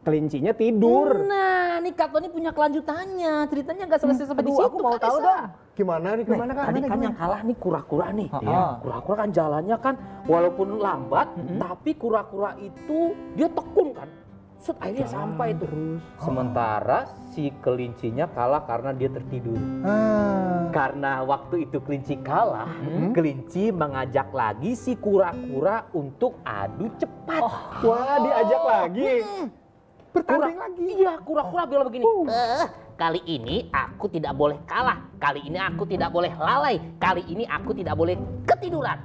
kelincinya tidur. Nah, nih Kak Tony punya kelanjutannya. Ceritanya nggak selesai sampai di situ. Aku mau tahu dong. Gimana nih, gimana Kak? Tadi kan yang kalah nih kura-kura nih. Kura-kura kan jalannya kan walaupun lambat, tapi kura-kura itu dia tekun kan. Set akhirnya sampai terus. Sementara si kelincinya kalah karena dia tertidur. Karena waktu itu kelinci kalah, kelinci mengajak lagi si kura-kura untuk adu cepat. Wah, diajak lagi. Bertanding lagi. Iya, kura-kura bilang begini. Kali ini aku tidak boleh kalah. Kali ini aku tidak boleh lalai. Kali ini aku tidak boleh ketiduran.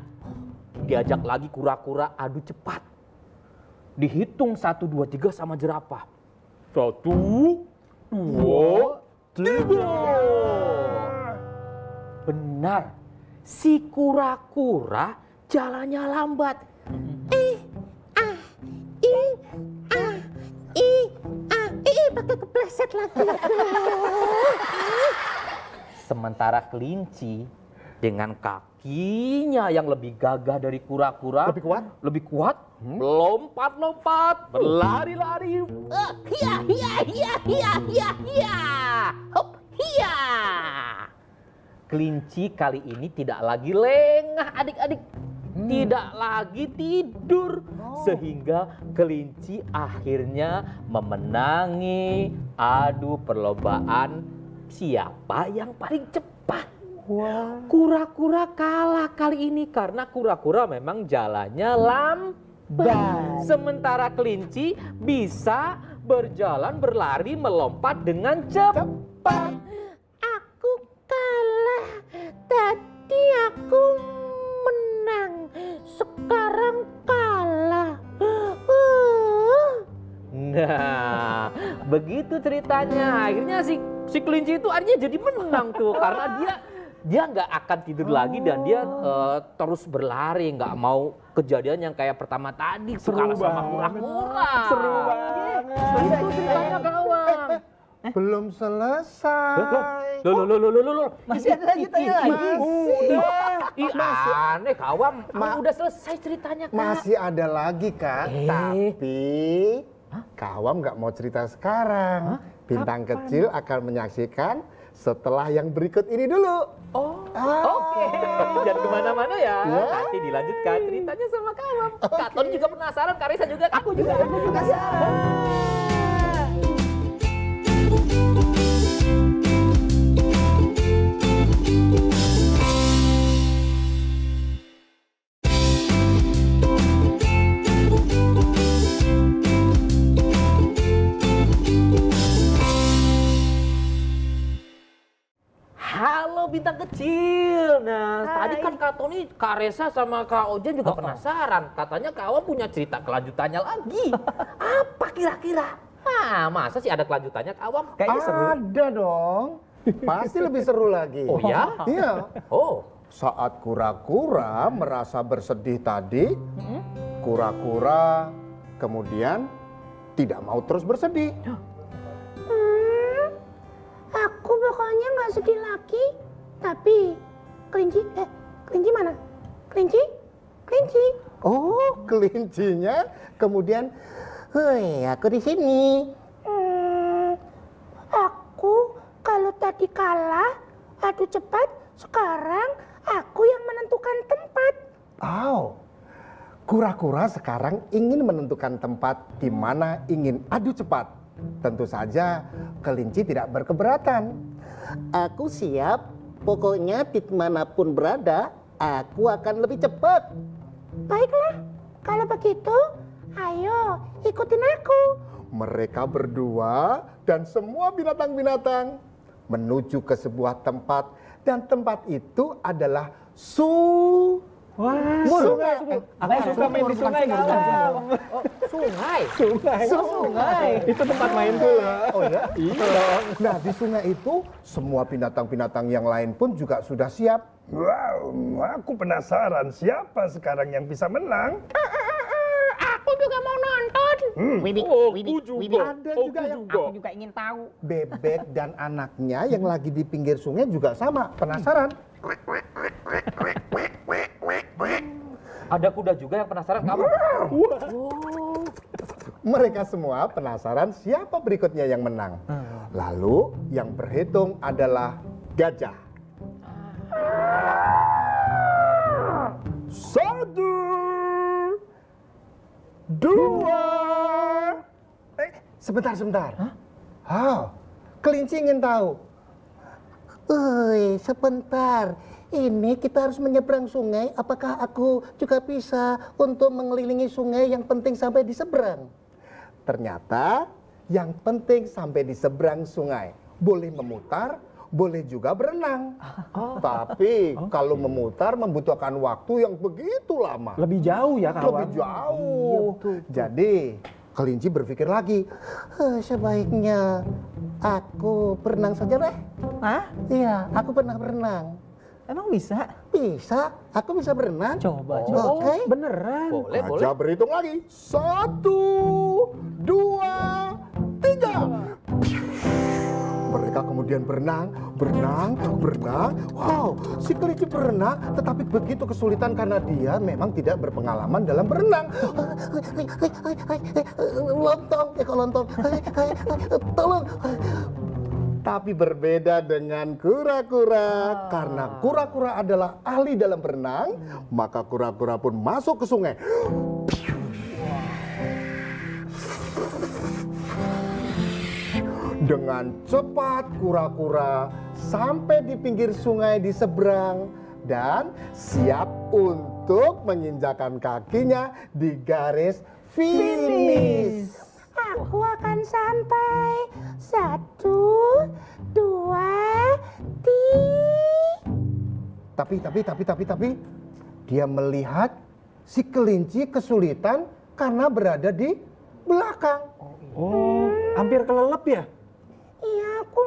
Diajak lagi kura-kura adu cepat. Dihitung 1, 2, 3 sama jerapah. 1, 2, 3. Benar. Si kura-kura jalannya lambat. Pakai kepleset lagi. Sementara kelinci dengan kakinya yang lebih gagah dari kura-kura, lebih kuat, lompat-lompat, berlari-lari. Hop, hiya. Kelinci kali ini tidak lagi lengah adik-adik. Tidak lagi tidur. Sehingga kelinci akhirnya memenangi adu perlombaan siapa yang paling cepat. Kura-kura kalah kali ini karena kura-kura memang jalannya lambat. Sementara kelinci bisa berjalan, berlari, melompat dengan cepat. Aku kalah. Tadi aku menang. Sekarang kalah. Nah, begitu ceritanya. Akhirnya si kelinci itu akhirnya jadi menang tuh karena dia nggak akan tidur lagi dan dia terus berlari, nggak mau kejadian yang kayak pertama tadi kalah sama kura-kura. Seru banget. Itu ceritanya kawan. Belum selesai. Loh. Masih ada lanjutannya lagi. Ih, aneh kawan. Udah selesai ceritanya, Kak. Masih ada lagi, Kak. Tapi Kawam nggak mau cerita sekarang. Bintang kecil akan menyaksikan setelah yang berikut ini dulu. Oke. Jangan kemana-mana ya. Nanti dilanjutkan ceritanya sama Kawam. Kak Tony juga penasaran, Kak Risa juga. Aku juga penasaran. Halo bintang kecil. Nah, tadi kan Kak Tony, Kak Resa sama Kak Ojen juga penasaran. Katanya Kawam punya cerita kelanjutannya lagi. Apa kira-kira? Masa sih ada kelanjutannya Kawam? Kayaknya seru. Ada dong. Pasti lebih seru lagi. Oh ya? Iya. Oh. Saat kura-kura merasa bersedih tadi, kura-kura kemudian tidak mau terus bersedih. Aku pokoknya nggak sedih lagi. Tapi kelinci mana? Kelinci? Oh, kelincinya kemudian, hei, aku di sini. Aku kalau tadi kalah adu cepat, sekarang aku yang menentukan tempat. Kura-kura sekarang ingin menentukan tempat di mana ingin adu cepat. Tentu saja kelinci tidak berkeberatan. Aku siap, pokoknya dimanapun berada, aku akan lebih cepat. Baiklah, kalau begitu, ayo ikutin aku. Mereka berdua dan semua binatang-binatang menuju ke sebuah tempat, dan tempat itu adalah sungai. Aku suka main di sungai Kawam. Sungai. Itu tempat main pula. Oh ya? Iya. Nah, di sungai itu semua binatang-binatang yang lain pun juga sudah siap. Wow, aku penasaran siapa sekarang yang bisa menang. Aku juga mau nonton. Ada juga yang Aku juga ingin tahu. Bebek dan anaknya yang lagi di pinggir sungai juga sama, penasaran. Ada kuda juga yang penasaran Kawam. Mereka semua penasaran siapa berikutnya yang menang. Lalu yang berhitung adalah gajah. 1, 2. Sebentar. Kelinci ingin tahu. Sebentar. Ini kita harus menyeberang sungai. Apakah aku juga bisa untuk mengelilingi sungai yang penting sampai di seberang? Ternyata yang penting sampai di seberang sungai. Boleh memutar, boleh juga berenang. Tapi kalau memutar membutuhkan waktu yang begitu lama. Lebih jauh ya kawan? Lebih jauh. Jadi kelinci berpikir lagi, sebaiknya aku berenang saja deh. Hah? Iya, aku pernah berenang. Emang bisa? Bisa, aku bisa berenang. Coba. Oke. Beneran? Boleh. Gajah berhitung lagi. 1, 2, 3. Mereka kemudian berenang. Wow, si kelinci berenang, tetapi begitu kesulitan karena dia memang tidak berpengalaman dalam berenang. Lontong, tolong. Tapi berbeda dengan kura-kura, karena kura-kura adalah ahli dalam berenang, maka kura-kura pun masuk ke sungai. Dengan cepat kura-kura sampai di pinggir sungai di seberang dan siap untuk menginjakan kakinya di garis finish. Aku akan sampai 1, 2, 3. Tapi dia melihat si kelinci kesulitan karena berada di belakang. Oh, hampir kelelep ya? Iya, aku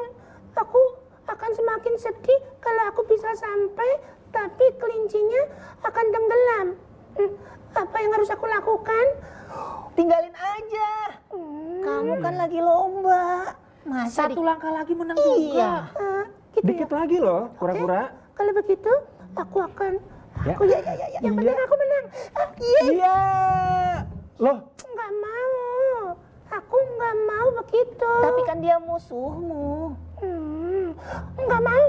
akan semakin sedih kalau aku bisa sampai, tapi kelincinya akan tenggelam. Apa yang harus aku lakukan? Tinggalin aja. Kamu kan lagi lomba. Masa Satu langkah lagi menang juga. Gitu Dikit lagi loh, kura-kura. Kalau begitu, aku akan. Ya. Yang penting aku menang. Iya. Loh, Nggak mau. Aku nggak mau begitu. Tapi kan dia musuhmu. Nggak mau.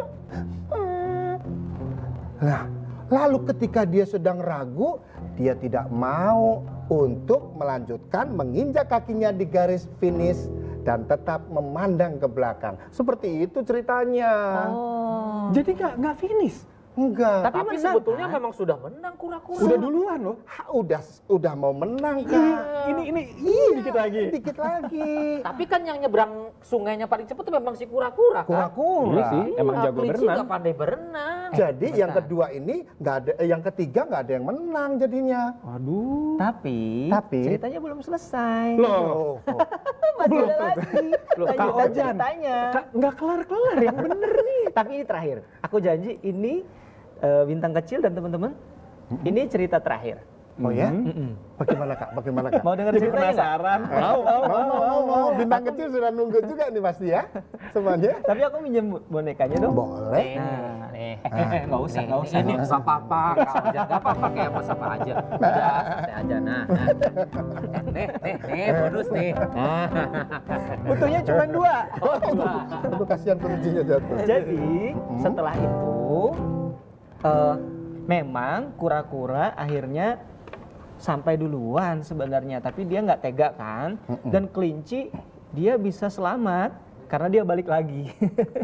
Nah, lalu ketika dia sedang ragu, dia tidak mau untuk melanjutkan menginjak kakinya di garis finish dan tetap memandang ke belakang. Seperti itu ceritanya. jadi nggak finish? Enggak. Tapi sebetulnya memang sudah menang kura-kura. Udah duluan loh. Udah mau menang, Kak. Ini dikit lagi. Dikit lagi. Tapi kan yang nyebrang sungainya paling cepat itu memang si kura-kura kan? Kura-kura. Iya sih, emang jago Kelinci berenang. nggak pandai berenang. Jadi yang kedua ini nggak ada, yang ketiga nggak ada yang menang jadinya. Waduh. Tapi ceritanya belum selesai. Loh, Masih ada lagi. Loh, Kak Lanjutan Ojan. ceritanya. Nggak kelar-kelar yang bener nih. Tapi ini terakhir. Aku janji ini Bintang Kecil dan teman-teman. Ini cerita terakhir. Oh ya? Bagaimana Kak? Mau dengar Jadi ceritanya nggak? penasaran. Mau. Bintang kecil sudah nunggu juga nih pasti ya. Semuanya. Tapi aku minjem bonekanya dong. Boleh. Nggak usah. Ini nggak apa-apa, nggak apa-apa kayak sama sama aja. Udah, santai aja. Nah. Nih, bonus nih. Butuhnya cuma 2. Oh, dua. Aduh kasihan kelincinya jatuh. Jadi setelah itu memang kura-kura akhirnya sampai duluan sebenarnya, tapi dia nggak tega kan, dan kelinci dia bisa selamat karena dia balik lagi.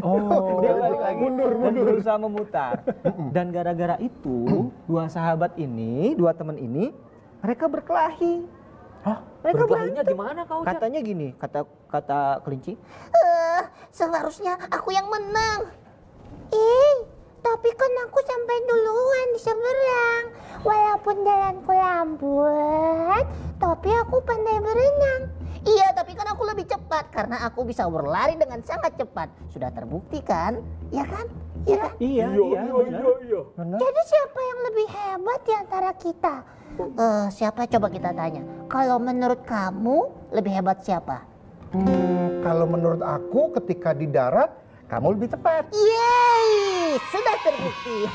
Oh, Dia balik lagi dan berusaha memutar. Dan gara-gara itu dua teman ini mereka berkelahi. Mereka Berkelahinya berantem. di mana kau? Jan? Katanya gini, kata kelinci, Seharusnya aku yang menang. Tapi kan aku sampai duluan di seberang. Walaupun jalanku lambat, tapi aku pandai berenang. Iya, tapi kan aku lebih cepat karena aku bisa berlari dengan sangat cepat. Sudah terbukti kan? Iya kan? Iya kan? Iya. benar. Jadi siapa yang lebih hebat di antara kita? Siapa coba kita tanya. Kalau menurut kamu lebih hebat siapa? Kalau menurut aku ketika di darat kamu lebih cepat. Yeay, sudah terbukti.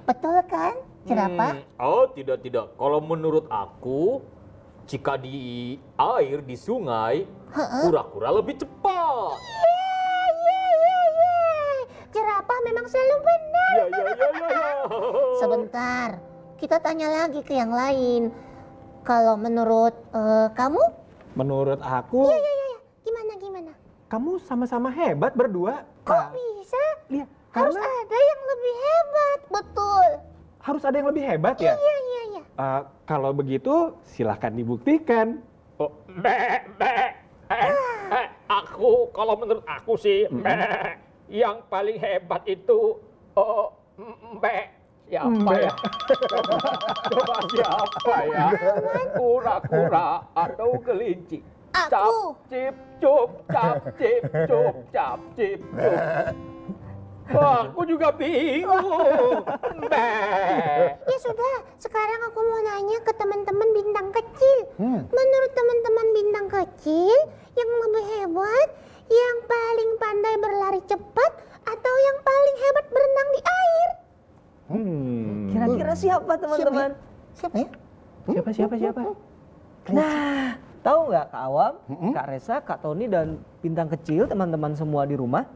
Betul kan? Kenapa? Oh, tidak. Kalau menurut aku, Jika di air, di sungai, kura-kura lebih cepat. Jerapah memang selalu benar. Ya. Sebentar, kita tanya lagi ke yang lain. Kalau menurut kamu? Menurut aku, Gimana? kamu sama-sama hebat berdua. Kok bisa? Iya, Harus karena ada yang lebih hebat. Betul. harus ada yang lebih hebat ya? Iya. Kalau begitu, silahkan dibuktikan. Oh, kalau menurut aku sih, yang paling hebat itu, siapa ya? Coba siapa ya? Kura-kura atau kelinci? Aku. Cap, cip, cup, cap, cip, cup, cap, cip, cup. Wah, aku juga bingung. Ya sudah, sekarang aku mau nanya ke teman-teman bintang kecil. Menurut teman-teman bintang kecil, yang lebih hebat, yang paling pandai berlari cepat, atau yang paling hebat berenang di air? Kira-kira siapa teman-teman? Siapa ya? Siapa? Nah, tahu nggak Kak Awam, Kak Resa, Kak Tony, dan bintang kecil, teman-teman semua di rumah?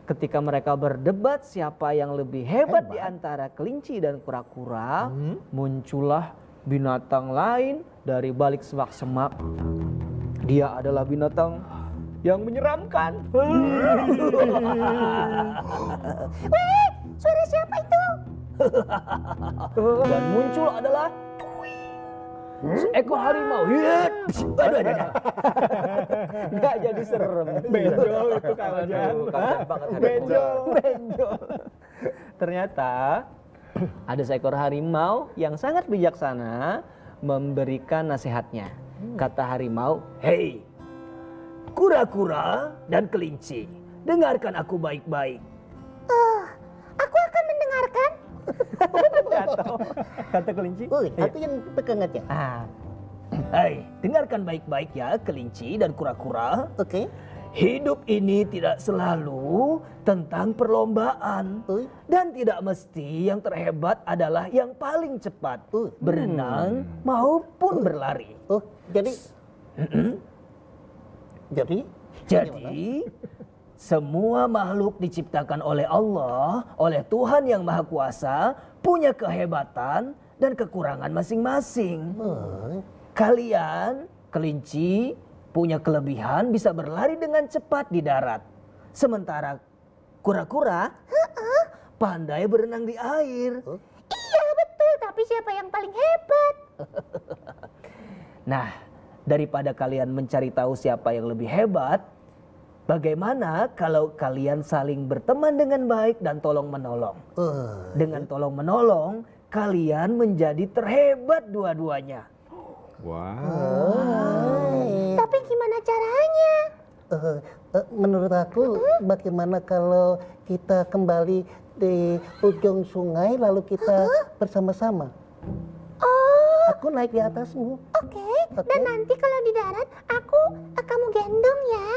Ketika mereka berdebat siapa yang lebih hebat di antara kelinci dan kura-kura, muncullah binatang lain dari balik semak-semak. Dia adalah binatang yang menyeramkan. Wih, suara siapa itu? Dan muncul adalah seekor harimau. Aduh. Nggak jadi serem. Benjol itu kalian. Benjol. Ternyata ada seekor harimau yang sangat bijaksana memberikan nasihatnya. Kata harimau, "Hei, kura-kura dan kelinci, dengarkan aku baik-baik." Aku akan mendengarkan. Kata kelinci. Aku yang tekan aja. Hai, dengarkan baik-baik ya kelinci dan kura-kura. Oke. Hidup ini tidak selalu tentang perlombaan. Dan tidak mesti yang terhebat adalah yang paling cepat berenang maupun berlari. Jadi semua makhluk diciptakan oleh Allah, oleh Tuhan yang Maha Kuasa, punya kehebatan dan kekurangan masing-masing. Kalian, kelinci, punya kelebihan bisa berlari dengan cepat di darat. Sementara kura-kura pandai berenang di air. Iya betul, tapi siapa yang paling hebat? Nah, daripada kalian mencari tahu siapa yang lebih hebat, bagaimana kalau kalian saling berteman dengan baik dan tolong-menolong? Dengan tolong-menolong, kalian menjadi terhebat dua-duanya. Tapi gimana caranya? Menurut aku, bagaimana kalau kita kembali di ujung sungai lalu kita bersama-sama? Aku naik di atasmu. Oke. Dan nanti kalau di darat, kamu gendong ya.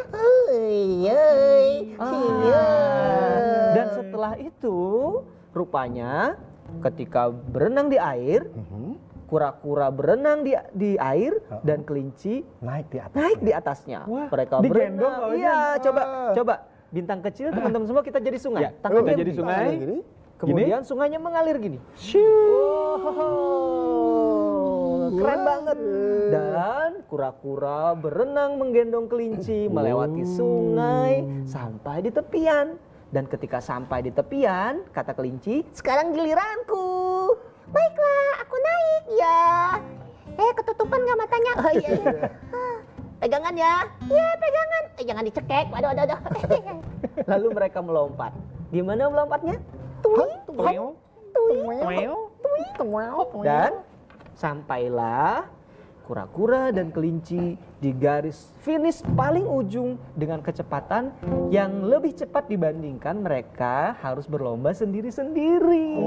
Iya. Dan setelah itu, rupanya ketika berenang di air, kura-kura berenang di air dan kelinci Naik di atas. naik di atasnya. Mereka digendong berenang. kali Iya, coba bintang kecil teman-teman semua kita jadi sungai. Ya, Tangan kita dia jadi begini. sungai. Kemudian sungainya mengalir gini. Keren banget. Dan kura-kura berenang menggendong kelinci melewati sungai sampai di tepian. Dan ketika sampai di tepian, kata kelinci, "Sekarang giliranku." Baiklah, aku naik ya. Ketutupan nggak matanya? Oh iya. Pegangan ya. Iya, pegangan. Jangan dicekek. Waduh. Lalu mereka melompat. Gimana melompatnya? Dan sampailah kura-kura dan kelinci di garis finish paling ujung dengan kecepatan yang lebih cepat dibandingkan mereka harus berlomba sendiri-sendiri.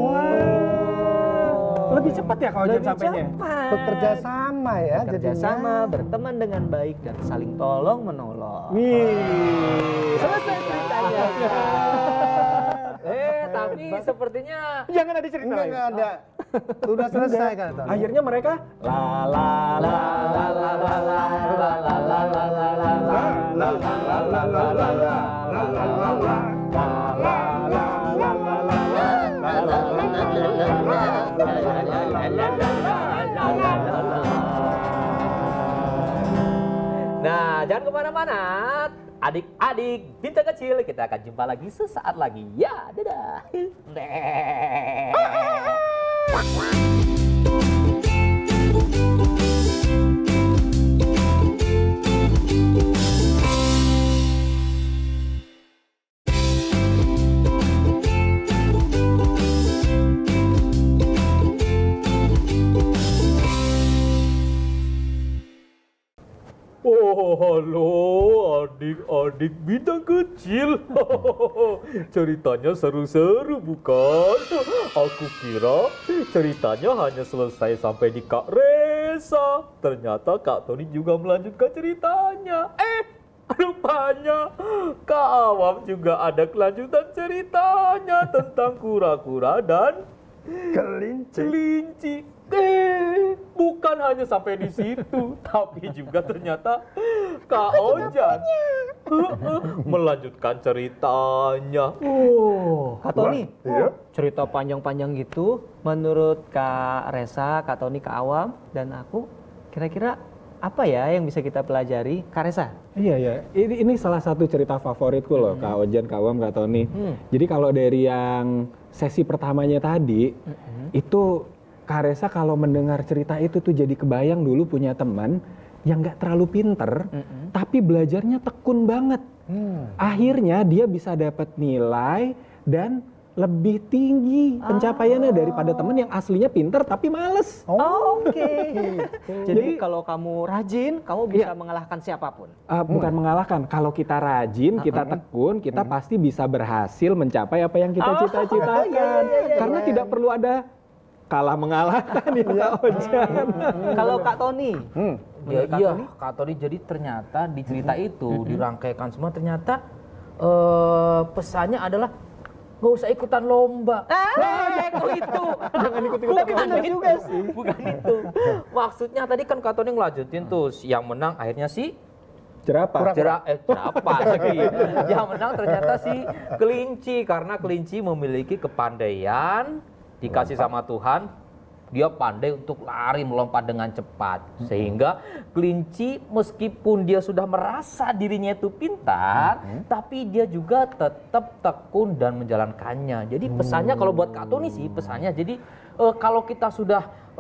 Lebih cepat ya kalau jam Lebih sampainya? cepat. Bekerja sama ya Bekerja jadinya. sama, berteman dengan baik dan saling tolong menolong. Selesai ceritanya. Tapi sepertinya Jangan ada cerita Enggak lain. ada. Udah selesai kan? Akhirnya mereka La la la la Nah, jangan kemana-mana. Adik-adik bintang kecil, kita akan jumpa lagi sesaat lagi. Ya, dadah. Oh, halo adik-adik bintang kecil. Ceritanya seru-seru bukan? Aku kira ceritanya hanya selesai sampai di Kak Resa. Ternyata Kak Tony juga melanjutkan ceritanya. Rupanya Kak Awam juga ada kelanjutan ceritanya tentang kura-kura dan kelinci. Bukan hanya sampai di situ, tapi juga ternyata Kak Ojan melanjutkan ceritanya. Kak Tony, cerita panjang-panjang gitu, menurut Kak Resa, Kak Tony, Kak Awam, dan aku, kira-kira apa ya yang bisa kita pelajari? Kak Resa? Iya. Ini salah satu cerita favoritku loh, Kak Ojan, Kak Awam, Kak Tony. Jadi kalau dari yang sesi pertamanya tadi, itu Kak Resa kalau mendengar cerita itu tuh jadi kebayang dulu punya teman yang nggak terlalu pinter, tapi belajarnya tekun banget. Akhirnya dia bisa dapat nilai dan lebih tinggi pencapaiannya daripada teman yang aslinya pinter tapi males. Oke. Jadi kalau kamu rajin, kamu bisa mengalahkan siapapun. Bukan mengalahkan, kalau kita rajin, kita tekun, kita pasti bisa berhasil mencapai apa yang kita cita-citakan. Karena tidak perlu ada kalah mengalahkan ya Kak Ojan. Kalau Kak Tony? Iya, Kak Tony, jadi ternyata di cerita itu dirangkaikan semua ternyata pesannya adalah nggak usah ikutan lomba. Itu jangan ikutan juga sih. Bukan itu. Maksudnya tadi kan Kak Tony ngelanjutin tuh yang menang akhirnya si jerapah lagi. Yang menang ternyata si kelinci karena kelinci memiliki kepandaian dikasih sama Tuhan, dia pandai untuk lari melompat dengan cepat. Sehingga kelinci meskipun dia sudah merasa dirinya itu pintar, tapi dia juga tetap tekun dan menjalankannya. Jadi pesannya kalau buat Kak Tony sih, pesannya jadi kalau kita sudah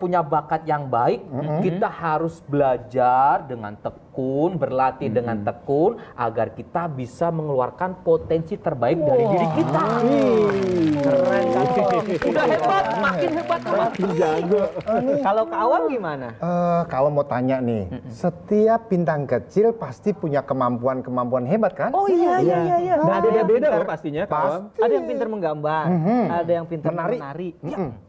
punya bakat yang baik, kita harus belajar dengan tekun, berlatih dengan tekun agar kita bisa mengeluarkan potensi terbaik dari diri kita. Keren kan? Udah hebat, makin hebat, makin jago. Kalau Kak Awam gimana? Kak Awam mau tanya nih, setiap bintang kecil pasti punya kemampuan hebat kan? Oh iya. Dan beda-beda loh pastinya Kak Awam. Ada yang pintar menggambar, ada yang pintar menari.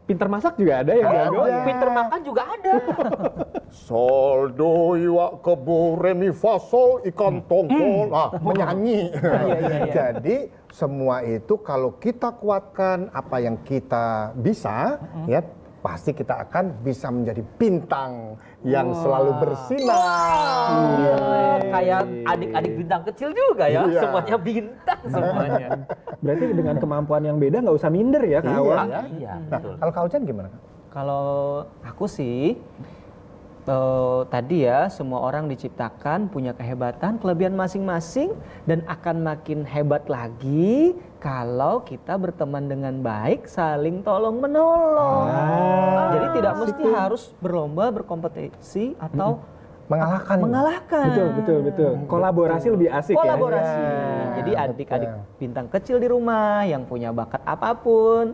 Pintar masak juga ada yang jago. Pintar makan juga ada. Sol, do, iwa, kebo, remi, fa, sol, ikan tongkol. Menyanyi. Jadi semua itu kalau kita kuatkan apa yang kita bisa, ya pasti kita akan bisa menjadi bintang yang selalu bersinar. Kayak adik-adik bintang kecil juga ya, semuanya bintang semuanya. Berarti dengan kemampuan yang beda nggak usah minder ya Kak Awam. Iya, Nah, kalau Kak Ojan gimana? Kalau aku sih, tadi ya semua orang diciptakan punya kehebatan, kelebihan masing-masing dan akan makin hebat lagi kalau kita berteman dengan baik, saling tolong-menolong. Jadi tidak mesti harus berlomba, berkompetisi atau mengalahkan. Betul. Kolaborasi lebih asik Kolaborasi. ya. Jadi adik-adik bintang kecil di rumah yang punya bakat apapun,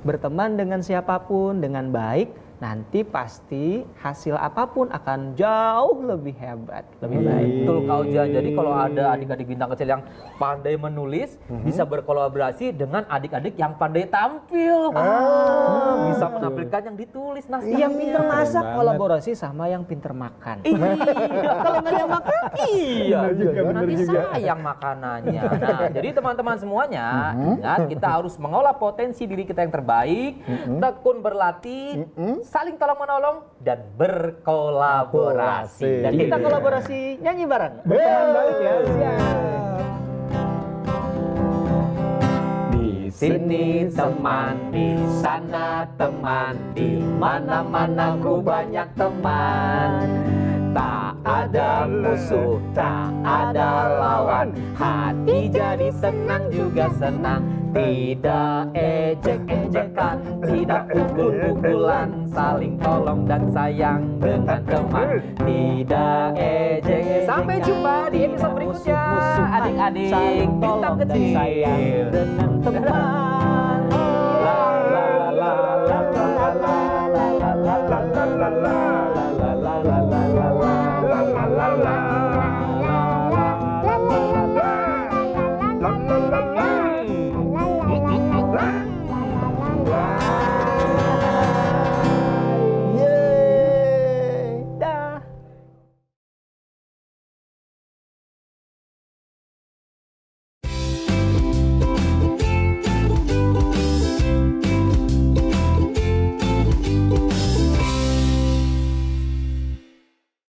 berteman dengan siapapun dengan baik, nanti pasti hasil apapun akan jauh lebih hebat, lebih baik. Betul Kak Ojan. Jadi kalau ada adik-adik bintang kecil yang pandai menulis, bisa berkolaborasi dengan adik-adik yang pandai tampil. Bisa menampilkan yang ditulis naskahnya. Yang pinter masak kolaborasi sama yang pinter makan. Kalau nggak ada makan, nanti sayang makanannya. Nah, jadi teman-teman semuanya, ingat kita harus mengolah potensi diri kita yang terbaik, tekun berlatih, saling tolong-menolong, dan berkolaborasi. Dan kita kolaborasi nyanyi bareng. Baik ya. Di sini teman, di sana teman, di mana-mana ku banyak teman. Tak ada musuh, tak ada lawan. Hati jadi senang juga senang. Tidak ejek-ejekan, tidak pukul-pukulan, saling tolong dan sayang dengan teman. Tidak ejek-ejekan. Sampai jumpa di episode berikutnya, adik-adik bintang kecil. Dengan teman.